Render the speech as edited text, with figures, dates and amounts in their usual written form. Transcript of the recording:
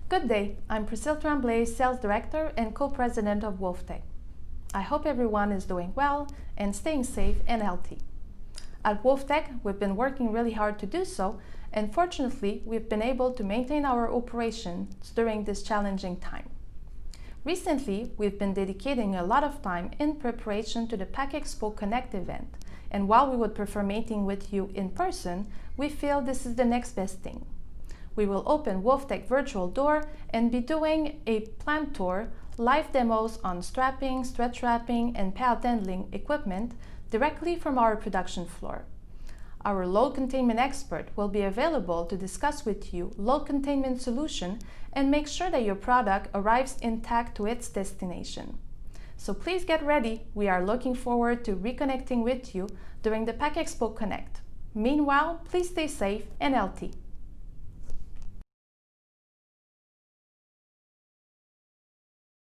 Good day, I'm Priscille Tremblay, Sales Director and Co-President of Wulftec. I hope everyone is doing well and staying safe and healthy. At Wulftec, we've been working really hard to do so, and fortunately, we've been able to maintain our operations during this challenging time. Recently, we've been dedicating a lot of time in preparation to the PAC Expo Connect event, and while we would prefer meeting with you in person, we feel this is the next best thing. We will open Wulftec virtual door and be doing a plant tour, live demos on strapping, stretch wrapping, and pallet handling equipment directly from our production floor. Our load containment expert will be available to discuss with you load containment solution and make sure that your product arrives intact to its destination. So please get ready. We are looking forward to reconnecting with you during the PAC Expo Connect. Meanwhile, please stay safe and healthy.